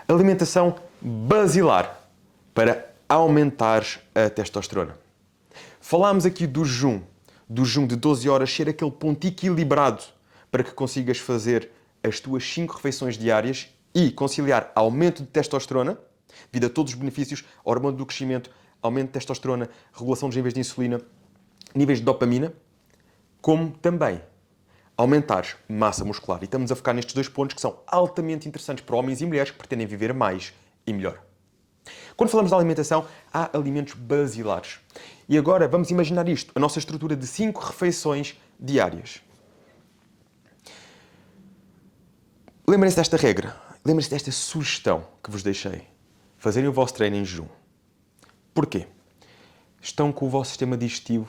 Alimentação basilar para aumentar a testosterona. Falámos aqui do jejum de 12 horas ser aquele ponto equilibrado para que consigas fazer as tuas 5 refeições diárias e conciliar aumento de testosterona, devido a todos os benefícios, hormônio do crescimento, aumento de testosterona, regulação dos níveis de insulina, níveis de dopamina, como também aumentares massa muscular. E estamos a focar nestes 2 pontos que são altamente interessantes para homens e mulheres que pretendem viver mais e melhor. Quando falamos de alimentação, há alimentos basilares. E agora vamos imaginar isto, a nossa estrutura de 5 refeições diárias. Lembrem-se desta regra, lembrem-se desta sugestão que vos deixei. Fazerem o vosso treino em jejum. Porquê? Estão com o vosso sistema digestivo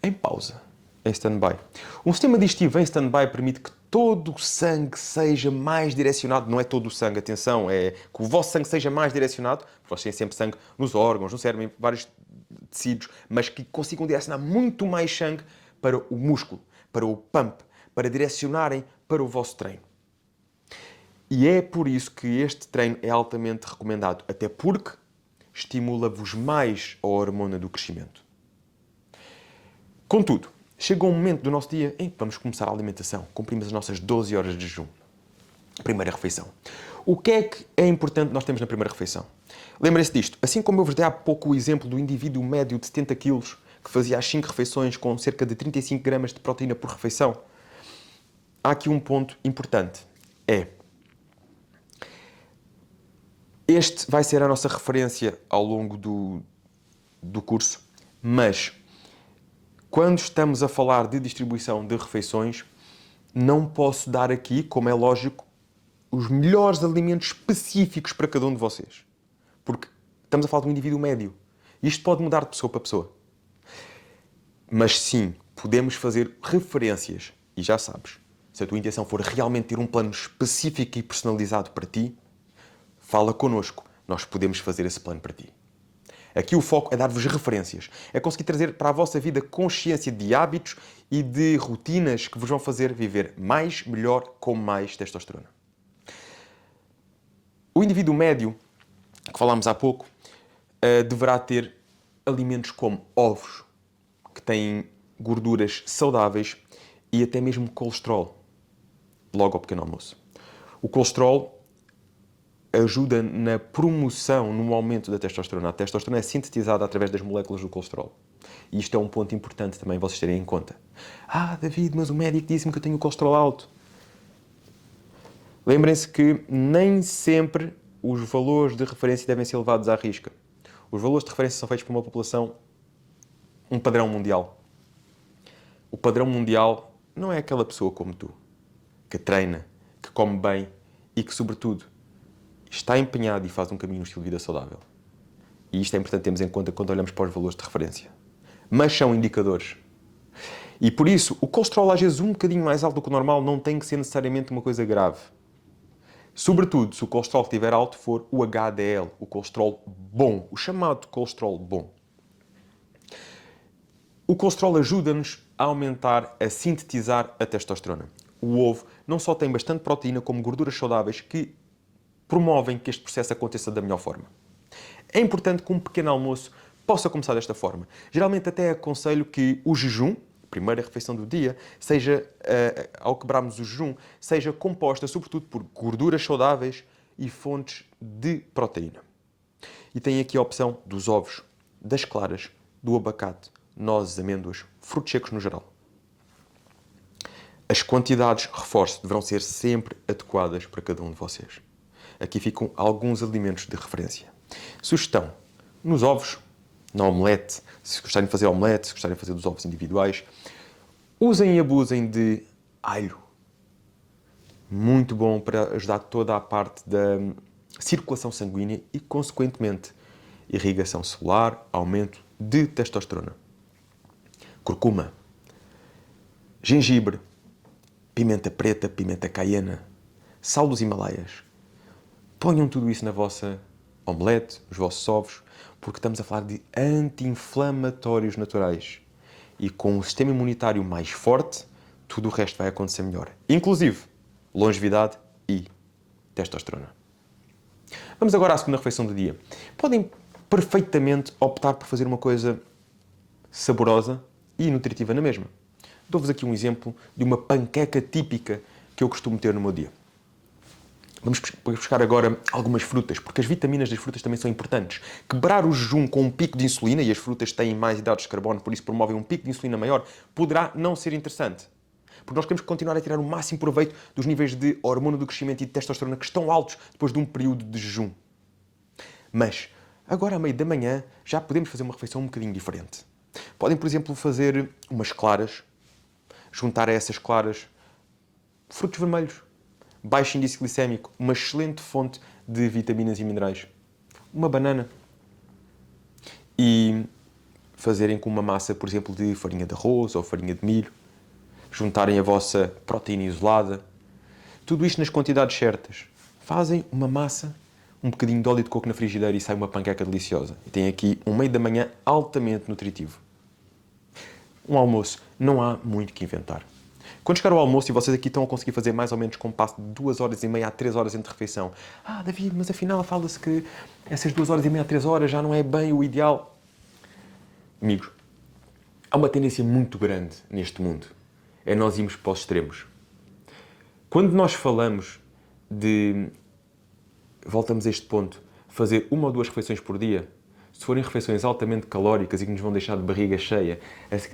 em pausa, em stand-by. Um sistema digestivo em stand-by permite que todo o sangue seja mais direcionado, não é todo o sangue, atenção, é que o vosso sangue seja mais direcionado, porque vocês têm sempre sangue nos órgãos, no cérebro, em vários tecidos, mas que consigam direcionar muito mais sangue para o músculo, para o pump, para direcionarem para o vosso treino. E é por isso que este treino é altamente recomendado, até porque estimula-vos mais a hormona do crescimento. Contudo, chegou um momento do nosso dia em que vamos começar a alimentação. Cumprimos as nossas 12 horas de jejum. Primeira refeição. O que é importante nós temos na primeira refeição? Lembrem-se disto. Assim como eu vos dei há pouco o exemplo do indivíduo médio de 70 kg que fazia as 5 refeições com cerca de 35 gramas de proteína por refeição, há aqui um ponto importante. Este vai ser a nossa referência ao longo do curso, mas quando estamos a falar de distribuição de refeições, não posso dar aqui, como é lógico, os melhores alimentos específicos para cada um de vocês. Porque estamos a falar de um indivíduo médio. Isto pode mudar de pessoa para pessoa. Mas sim, podemos fazer referências. E já sabes, se a tua intenção for realmente ter um plano específico e personalizado para ti, fala connosco. Nós podemos fazer esse plano para ti. Aqui o foco é dar-vos referências. É conseguir trazer para a vossa vida consciência de hábitos e de rotinas que vos vão fazer viver mais, melhor, com mais testosterona. O indivíduo médio, que falámos há pouco, deverá ter alimentos como ovos, que têm gorduras saudáveis e até mesmo colesterol, logo ao pequeno almoço. O colesterol ajuda na promoção, no aumento da testosterona. A testosterona é sintetizada através das moléculas do colesterol. E isto é um ponto importante também vocês terem em conta. David, mas o médico disse-me que eu tenho o colesterol alto. Lembrem-se que nem sempre os valores de referência devem ser levados à risca. Os valores de referência são feitos por uma população, um padrão mundial. O padrão mundial não é aquela pessoa como tu, que treina, que come bem e que, sobretudo, está empenhado e faz um caminho no estilo de vida saudável. E isto é importante termos em conta quando olhamos para os valores de referência. Mas são indicadores. E por isso, o colesterol às vezes um bocadinho mais alto do que o normal não tem que ser necessariamente uma coisa grave. Sobretudo, se o colesterol que estiver alto for o HDL, o colesterol bom, o chamado colesterol bom. O colesterol ajuda-nos a aumentar, a sintetizar a testosterona. O ovo não só tem bastante proteína, como gorduras saudáveis que promovem que este processo aconteça da melhor forma. É importante que um pequeno almoço possa começar desta forma. Geralmente até aconselho que o jejum, a primeira refeição do dia, seja, ao quebrarmos o jejum, seja composta sobretudo por gorduras saudáveis e fontes de proteína. E tem aqui a opção dos ovos, das claras, do abacate, nozes, amêndoas, frutos secos no geral. As quantidades, reforço, deverão ser sempre adequadas para cada um de vocês. Aqui ficam alguns alimentos de referência. Sugestão: nos ovos, na omelete, se gostarem de fazer omelete, se gostarem de fazer dos ovos individuais, usem e abusem de alho. Muito bom para ajudar toda a parte da circulação sanguínea e, consequentemente, irrigação celular, aumento de testosterona. Curcuma, gengibre, pimenta preta, pimenta caiena, sal dos Himalaias. Ponham tudo isso na vossa omelete, nos vossos ovos, porque estamos a falar de anti-inflamatórios naturais. E com um sistema imunitário mais forte, tudo o resto vai acontecer melhor. Inclusive, longevidade e testosterona. Vamos agora à segunda refeição do dia. Podem perfeitamente optar por fazer uma coisa saborosa e nutritiva na mesma. Dou-vos aqui um exemplo de uma panqueca típica que eu costumo ter no meu dia. Vamos buscar agora algumas frutas, porque as vitaminas das frutas também são importantes. Quebrar o jejum com um pico de insulina, e as frutas têm mais hidratos de carbono, por isso promovem um pico de insulina maior, poderá não ser interessante. Porque nós queremos continuar a tirar o máximo proveito dos níveis de hormônio do crescimento e de testosterona que estão altos depois de um período de jejum. Mas, agora à meio da manhã, já podemos fazer uma refeição um bocadinho diferente. Podem, por exemplo, fazer umas claras, juntar a essas claras frutos vermelhos, baixo índice glicémico, uma excelente fonte de vitaminas e minerais, uma banana e fazerem com uma massa, por exemplo, de farinha de arroz ou farinha de milho, juntarem a vossa proteína isolada, tudo isto nas quantidades certas. Fazem uma massa, um bocadinho de óleo de coco na frigideira e sai uma panqueca deliciosa. E tem aqui um meio da manhã altamente nutritivo. Um almoço, não há muito que inventar. Quando chegar ao almoço e vocês aqui estão a conseguir fazer mais ou menos com um passo de 2 horas e meia a 3 horas entre refeição. Ah, David, mas afinal fala-se que essas 2 horas e meia a 3 horas já não é bem o ideal. Amigos, há uma tendência muito grande neste mundo. É nós irmos para os extremos. Quando nós falamos de, voltamos a este ponto, fazer 1 ou 2 refeições por dia, se forem refeições altamente calóricas e que nos vão deixar de barriga cheia,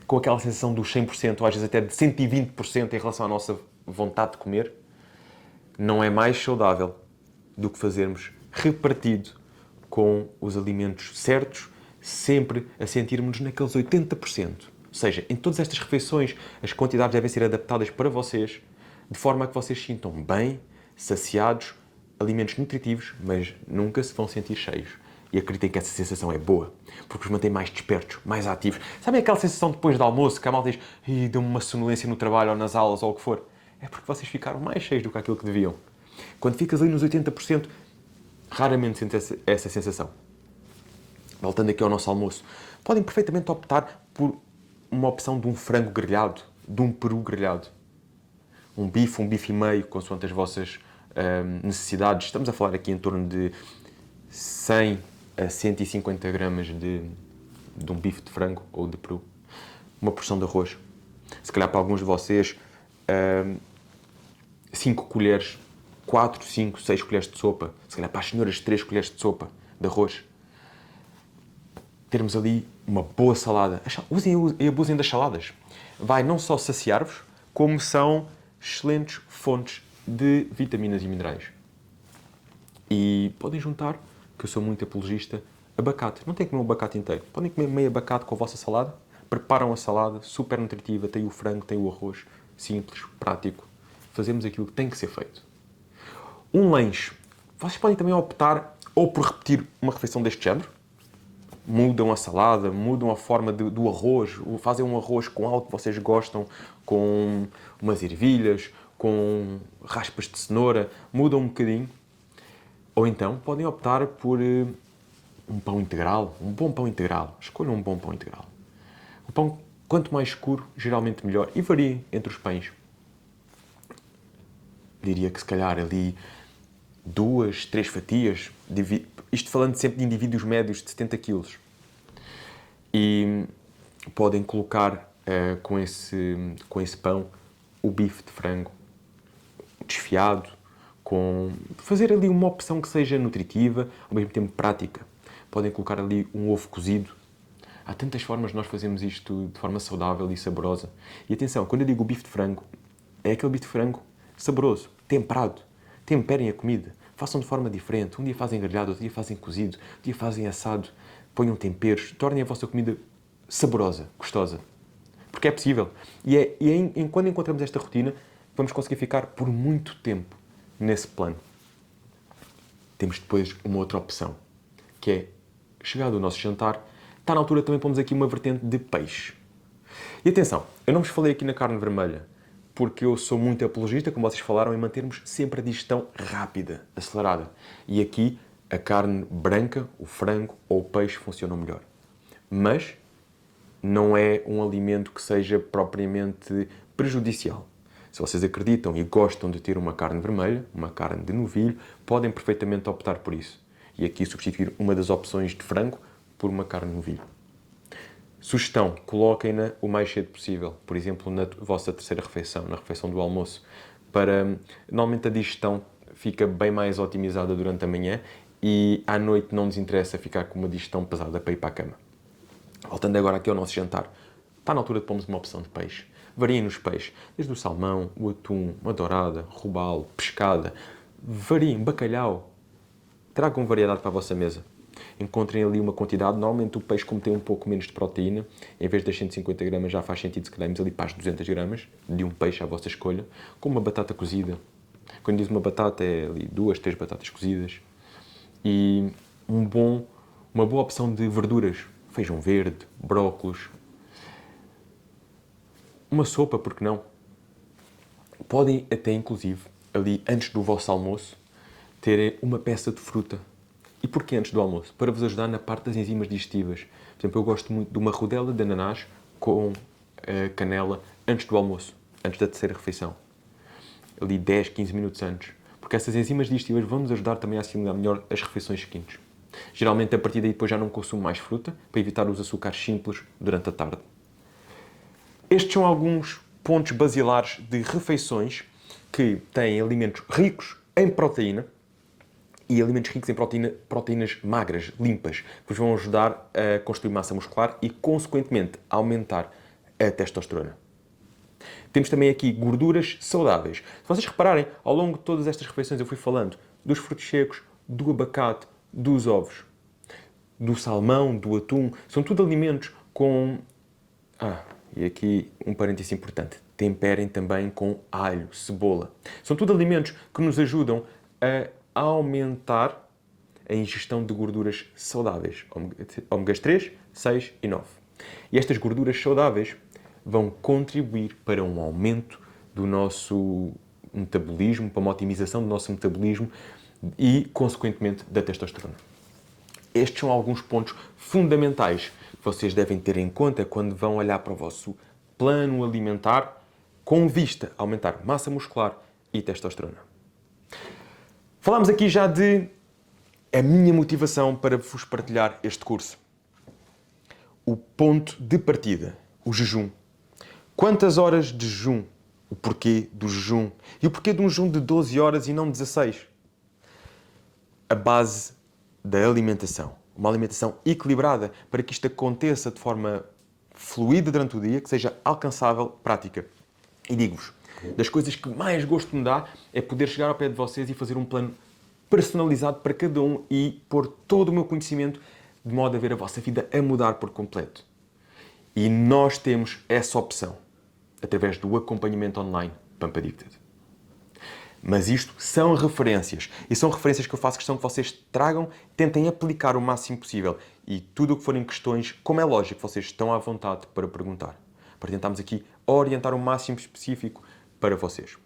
com aquela sensação dos 100%, ou às vezes até de 120% em relação à nossa vontade de comer, não é mais saudável do que fazermos repartido com os alimentos certos, sempre a sentirmos naqueles 80%. Ou seja, em todas estas refeições, as quantidades devem ser adaptadas para vocês, de forma a que vocês se sintam bem, saciados, alimentos nutritivos, mas nunca se vão sentir cheios. E acreditem que essa sensação é boa, porque os mantém mais despertos, mais ativos. Sabem aquela sensação depois do almoço, que a malta diz deu-me uma sonolência no trabalho ou nas aulas ou o que for? É porque vocês ficaram mais cheios do que aquilo que deviam. Quando ficas ali nos 80%, raramente sentes essa sensação. Voltando aqui ao nosso almoço, podem perfeitamente optar por uma opção de um frango grelhado, de um peru grelhado. Um bife e meio, consoante as vossas necessidades. Estamos a falar aqui em torno de 100 a 150 gramas de um bife de frango ou de peru. Uma porção de arroz. Se calhar para alguns de vocês, 5 colheres, 4, 5, 6 colheres de sopa. Se calhar para as senhoras, 3 colheres de sopa de arroz. Termos ali uma boa salada. Usem e abusem das saladas. Vai não só saciar-vos, como são excelentes fontes de vitaminas e minerais. E podem juntar, que eu sou muito apologista, abacate. Não tem que comer um abacate inteiro. Podem comer meio abacate com a vossa salada. Preparam a salada, super nutritiva, tem o frango, tem o arroz, simples, prático. Fazemos aquilo que tem que ser feito. Um lanche. Vocês podem também optar ou por repetir uma refeição deste género. Mudam a salada, mudam a forma do arroz, fazem um arroz com algo que vocês gostam, com umas ervilhas, com raspas de cenoura, mudam um bocadinho. Ou então podem optar por um pão integral, um bom pão integral. Escolham um bom pão integral. O pão, quanto mais escuro, geralmente melhor. E varia entre os pães. Diria que se calhar ali 2, 3 fatias, isto falando sempre de indivíduos médios de 70 kg. E podem colocar com esse pão o bife de frango desfiado, fazer ali uma opção que seja nutritiva, ao mesmo tempo prática. Podem colocar ali um ovo cozido. Há tantas formas de nós fazermos isto de forma saudável e saborosa. E atenção, quando eu digo bife de frango, é aquele bife de frango saboroso, temperado. Temperem a comida. Façam de forma diferente. Um dia fazem grelhado, outro dia fazem cozido, outro dia fazem assado. Ponham temperos. Tornem a vossa comida saborosa, gostosa. Porque é possível. E quando encontramos esta rotina, vamos conseguir ficar por muito tempo nesse plano. Temos depois uma outra opção, que é, chegado o nosso jantar, está na altura também pomos aqui uma vertente de peixe. E atenção, eu não vos falei aqui na carne vermelha, porque eu sou muito apologista, como vocês falaram, em mantermos sempre a digestão rápida, acelerada. E aqui a carne branca, o frango ou o peixe funcionam melhor. Mas não é um alimento que seja propriamente prejudicial. Se vocês acreditam e gostam de ter uma carne vermelha, uma carne de novilho, podem perfeitamente optar por isso. e aqui substituir uma das opções de frango por uma carne de novilho. Sugestão, coloquem-na o mais cedo possível, por exemplo, na vossa terceira refeição, na refeição do almoço, normalmente a digestão fica bem mais otimizada durante a manhã e à noite não nos interessa ficar com uma digestão pesada para ir para a cama. Voltando agora aqui ao nosso jantar, está na altura de pormos uma opção de peixe. Variem nos peixes, desde o salmão, o atum, uma dourada, robalo, pescada, variem, bacalhau. Tragam variedade para a vossa mesa. Encontrem ali uma quantidade, normalmente o peixe, como tem um pouco menos de proteína, em vez das 150 gramas já faz sentido se calharmos ali para as 200 gramas de um peixe à vossa escolha, com uma batata cozida. Quando diz uma batata é ali 2, 3 batatas cozidas. E uma boa opção de verduras, feijão verde, brócolos, uma sopa, por que não? Podem até, inclusive, ali antes do vosso almoço, terem uma peça de fruta. E porquê antes do almoço? Para vos ajudar na parte das enzimas digestivas. Por exemplo, eu gosto muito de uma rodela de ananás com canela antes do almoço, antes da terceira refeição. Ali 10, 15 minutos antes. Porque essas enzimas digestivas vão nos ajudar também a assimilar melhor as refeições seguintes. Geralmente, a partir daí, depois já não consumo mais fruta, para evitar os açúcares simples durante a tarde. Estes são alguns pontos basilares de refeições que têm alimentos ricos em proteína e alimentos ricos em proteínas magras, limpas, que vos vão ajudar a construir massa muscular e, consequentemente, a aumentar a testosterona. Temos também aqui gorduras saudáveis. Se vocês repararem, ao longo de todas estas refeições eu fui falando dos frutos secos, do abacate, dos ovos, do salmão, do atum. São tudo alimentos com... e aqui um parêntese importante. Temperem também com alho, cebola. São tudo alimentos que nos ajudam a aumentar a ingestão de gorduras saudáveis. Ômegas 3, 6 e 9. E estas gorduras saudáveis vão contribuir para um aumento do nosso metabolismo, para uma otimização do nosso metabolismo e, consequentemente, da testosterona. Estes são alguns pontos fundamentais que vocês devem ter em conta quando vão olhar para o vosso plano alimentar com vista a aumentar massa muscular e testosterona. Falámos aqui já de a minha motivação para vos partilhar este curso. O ponto de partida, o jejum. Quantas horas de jejum? O porquê do jejum? E o porquê de um jejum de 12 horas e não 16? A base da alimentação. Uma alimentação equilibrada para que isto aconteça de forma fluida durante o dia, que seja alcançável, prática. E digo-vos, das coisas que mais gosto me dá é poder chegar ao pé de vocês e fazer um plano personalizado para cada um e pôr todo o meu conhecimento de modo a ver a vossa vida a mudar por completo. E nós temos essa opção através do acompanhamento online Pump Addicted. Mas isto são referências. E são referências que eu faço questão que vocês tragam, tentem aplicar o máximo possível. E tudo o que forem questões, como é lógico, vocês estão à vontade para perguntar. Para tentarmos aqui orientar o máximo específico para vocês.